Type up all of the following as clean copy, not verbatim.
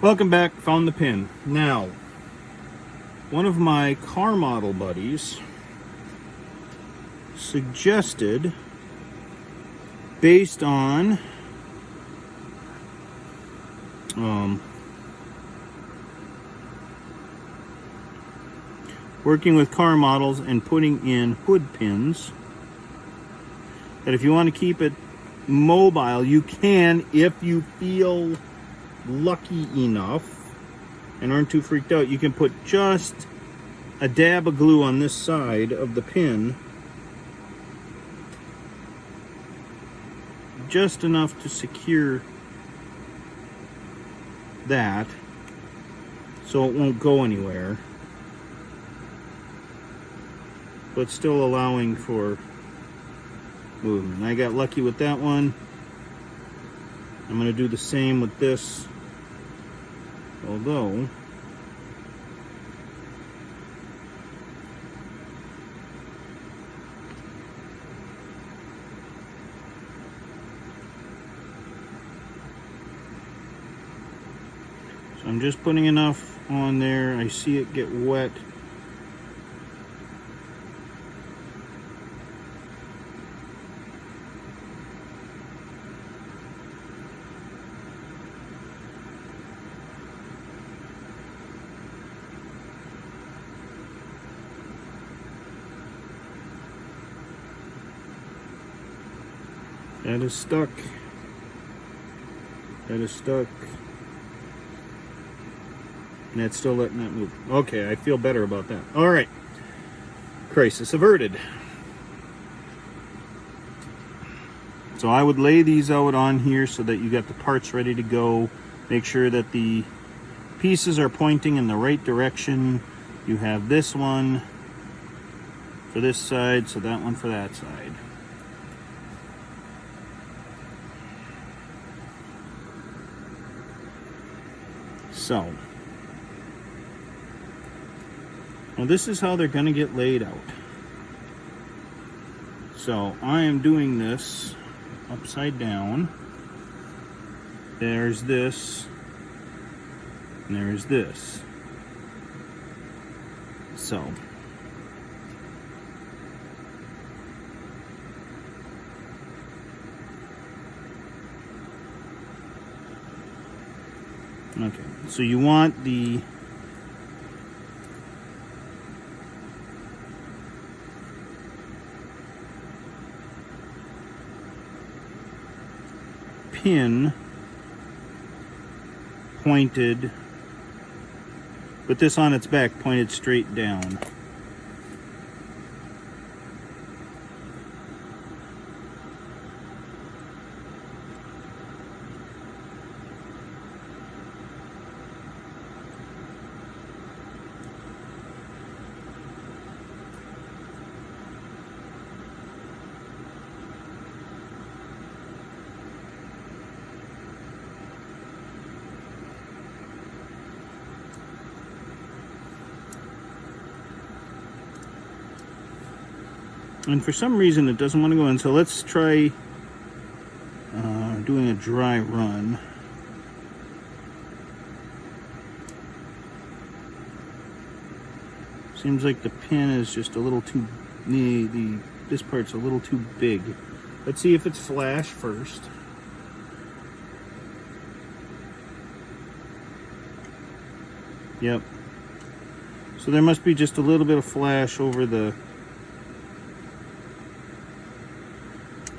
Welcome back. Found the pin. Now, one of my car model buddies suggested, based on working with car models and putting in hood pins, that if you want to keep it mobile, you can, if you feel lucky enough and aren't too freaked out. You can put just a dab of glue on this side of the pin, just enough to secure that so it won't go anywhere, but still allowing for movement. I got lucky with that one. I'm going to do the same with this, although so I'm just putting enough on there. I see it get wet. That is stuck. That is stuck. And that's still letting that move. Okay, I feel better about that. All right. Crisis averted. So I would lay these out on here so that you got the parts ready to go. Make sure that the pieces are pointing in the right direction. You have this one for this side, so that one for that side. So, well, this is how they're going to get laid out. So, I am doing this upside down. There's this, and there's this. So, okay, so you want the pin pointed, with this on its back pointed straight down. And for some reason it doesn't want to go in, so let's try doing a dry run. Seems like the pin is just a little too, this part's a little too big. Let's see if it's flash first. Yep. So there must be just a little bit of flash over the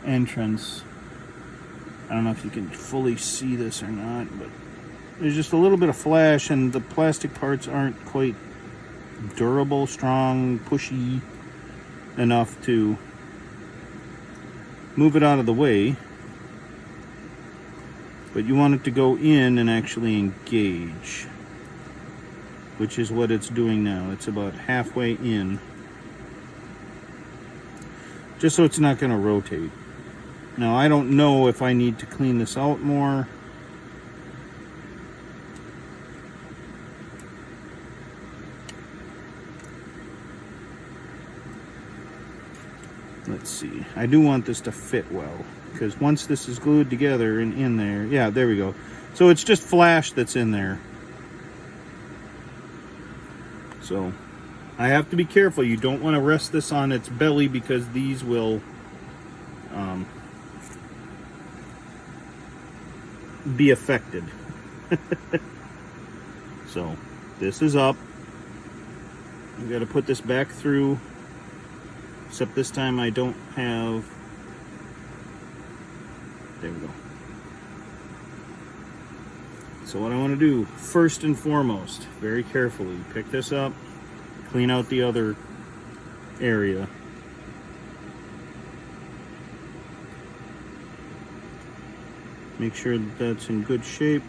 entrance. I don't know if you can fully see this or not, but there's just a little bit of flash, and the plastic parts aren't quite durable, strong, pushy enough to move it out of the way. But you want it to go in and actually engage, which is what it's doing now. It's about halfway in, just so it's not going to rotate. Now, I don't know if I need to clean this out more. Let's see. I do want this to fit well, because once this is glued together and in there, yeah, there we go. So it's just flash that's in there. So I have to be careful. You don't want to rest this on its belly because these will be affected. So this is up. I've got to put this back through, except this time I don't have, there we go. So what I want to do, first and foremost, very carefully, pick this up, clean out the other area. Make sure that that's in good shape.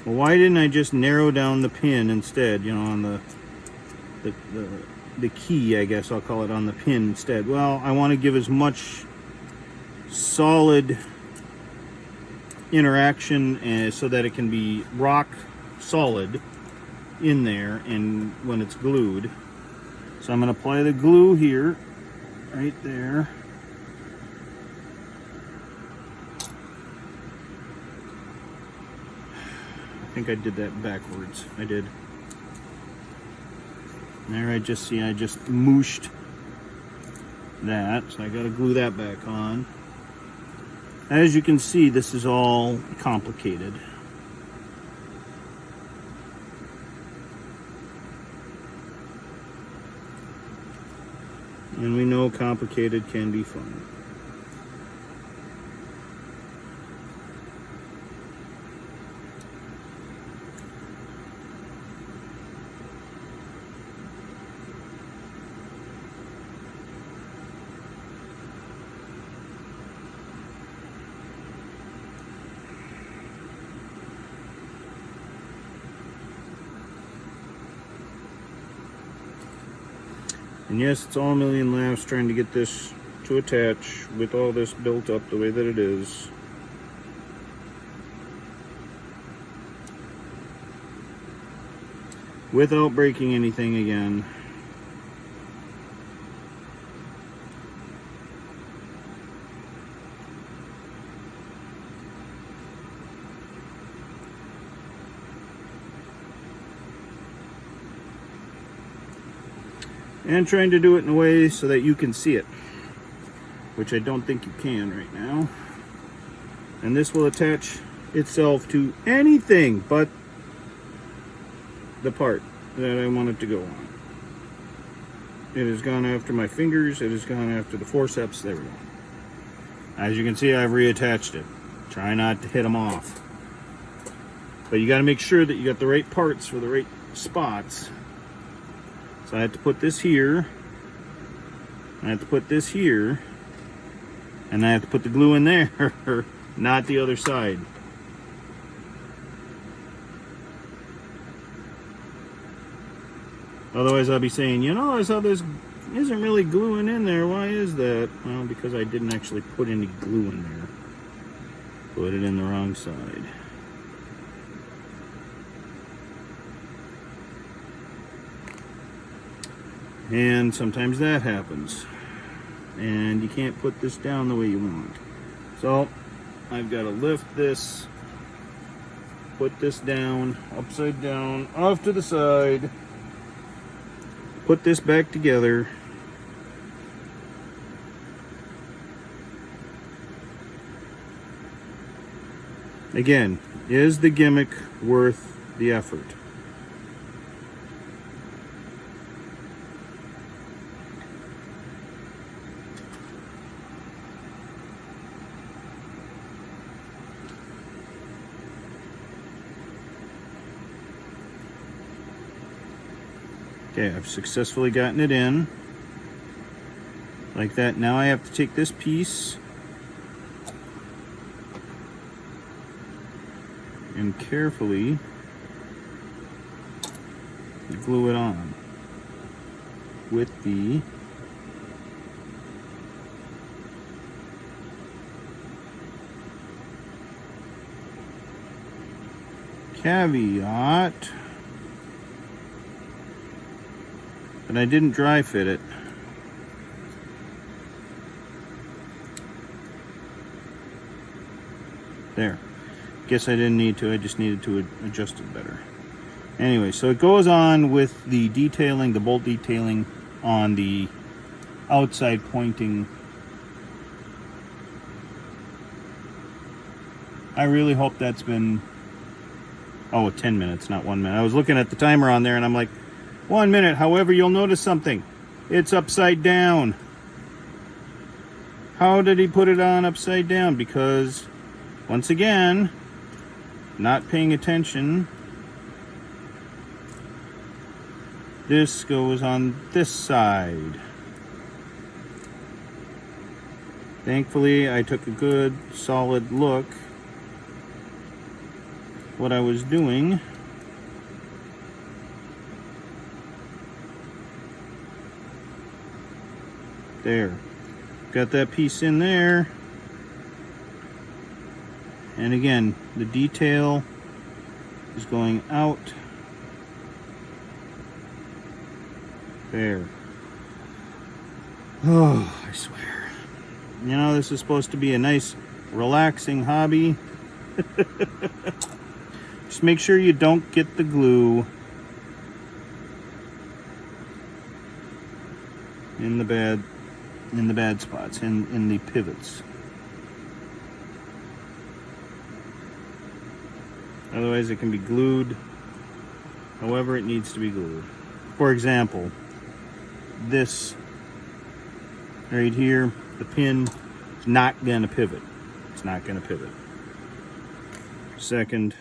Well, why didn't I just narrow down the pin instead, you know, on the key, I guess I'll call it, on the pin instead? Well, I want to give as much solid interaction so that it can be rock solid in there and when it's glued. So I'm going to apply the glue here, right there. I think I did that backwards. I did. There, I just mooshed that, so I got to glue that back on. As you can see, this is all complicated. And we know complicated can be fun. And yes, it's all a million laughs trying to get this to attach with all this built up the way that it is. Without breaking anything again. And trying to do it in a way so that you can see it, which I don't think you can right now. And this will attach itself to anything but the part that I want it to go on. It has gone after my fingers, it has gone after the forceps. There we go. As you can see, I've reattached it. Try not to hit them off. But you got to make sure that you got the right parts for the right spots. So I have to put this here, I have to put this here, and I have to put the glue in there, not the other side. Otherwise I'll be saying, you know, I saw this isn't really gluing in there. Why is that? Well, because I didn't actually put any glue in there. Put it in the wrong side. And sometimes that happens. And you can't put this down the way you want. So I've got to lift this, put this down, upside down, off to the side, put this back together. Again, is the gimmick worth the effort? Okay, I've successfully gotten it in like that. Now I have to take this piece and carefully glue it on with the caveat that I didn't dry fit it. There. Guess I didn't need to, I just needed to adjust it better. Anyway, so it goes on with the detailing, the bolt detailing on the outside pointing. I really hope that's been, 10 minutes, not 1 minute. I was looking at the timer on there and I'm like, 1 minute. However, you'll notice something. It's upside down. How did he put it on upside down? Because, once again, not paying attention. This goes on this side. Thankfully, I took a good, solid look what I was doing. There. Got that piece in there. And again, the detail is going out. There. Oh, I swear. You know, this is supposed to be a nice, relaxing hobby. Just make sure you don't get the glue in the bad spots, in the pivots. Otherwise it can be glued however it needs to be glued. For example, this right here, the pin is not going to pivot. It's not going to pivot. Second,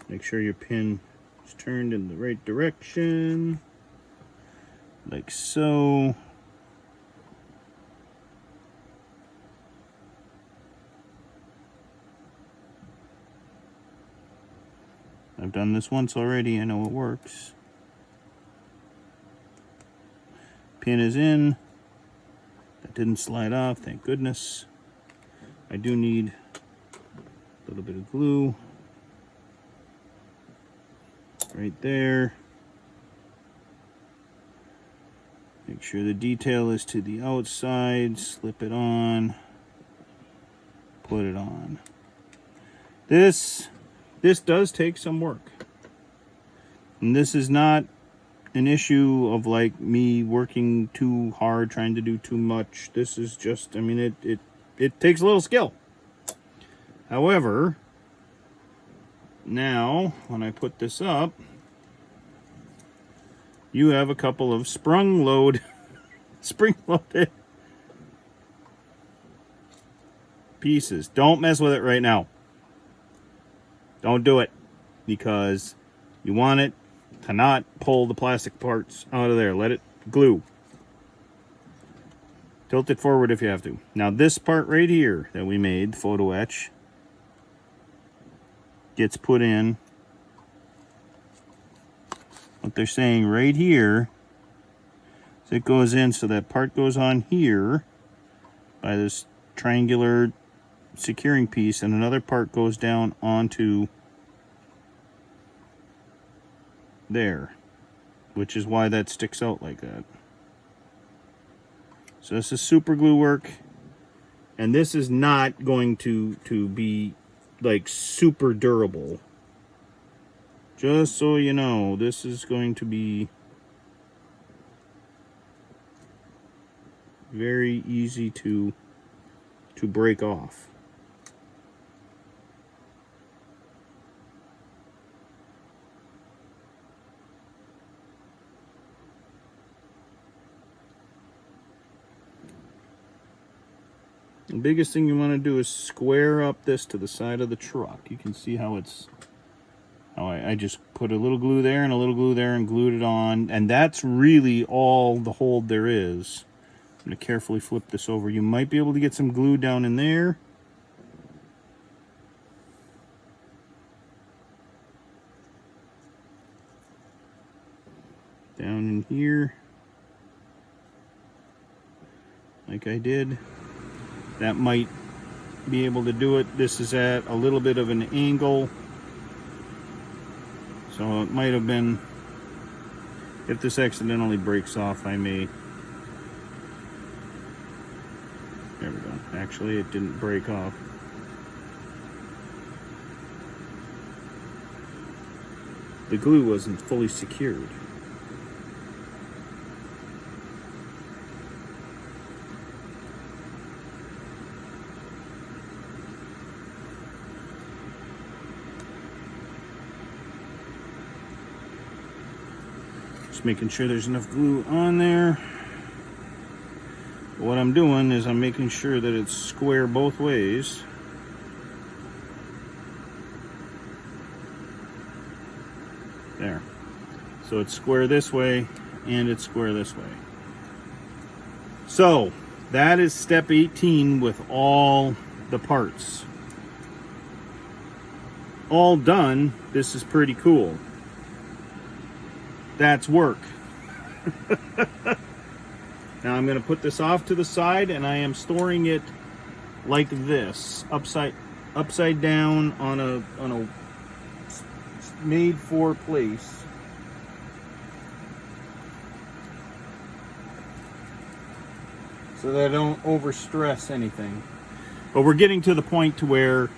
make sure your pin is turned in the right direction, like so. I've done this once already, I know it works. Pin is in. That didn't slide off, thank goodness. I do need a little bit of glue right there. Make sure the detail is to the outside, slip it on, put it on. This does take some work. And this is not an issue of like me working too hard, trying to do too much. This is just, I mean, it takes a little skill. However, now when I put this up, you have a couple of spring-loaded pieces. Don't mess with it right now. Don't do it, because you want it to not pull the plastic parts out of there. Let it glue. Tilt it forward if you have to. Now this part right here that we made, the photo etch, gets put in. What they're saying right here is it goes in, so that part goes on here by this triangular securing piece, and another part goes down onto there, which is why that sticks out like that. So this is super glue work, and this is not going to be like super durable. Just so you know, this is going to be very easy to break off. The biggest thing you want to do is square up this to the side of the truck. You can see how it's, how I just put a little glue there and a little glue there and glued it on. And that's really all the hold there is. I'm going to carefully flip this over. You might be able to get some glue down in there. Down in here. Like I did. That might be able to do it. This is at a little bit of an angle, so it might have been, if this accidentally breaks off, I may There we go. Actually, it didn't break off. The glue wasn't fully secured. Just making sure there's enough glue on there. What I'm doing is I'm making sure that it's square both ways. There. So it's square this way and it's square this way. So that is step 18 with all the parts. All done. This is pretty cool. That's work. Now I'm going to put this off to the side, and I am storing it like this, upside down on a made for place. So that I don't overstress anything. But we're getting to the point to where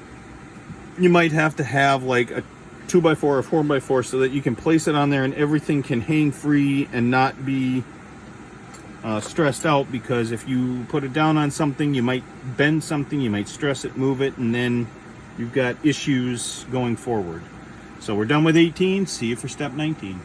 you might have to have like a 2x4 or 4x4 so that you can place it on there and everything can hang free and not be stressed out, because if you put it down on something, you might bend something, you might stress it, move it, and then you've got issues going forward. So we're done with 18. See you for step 19.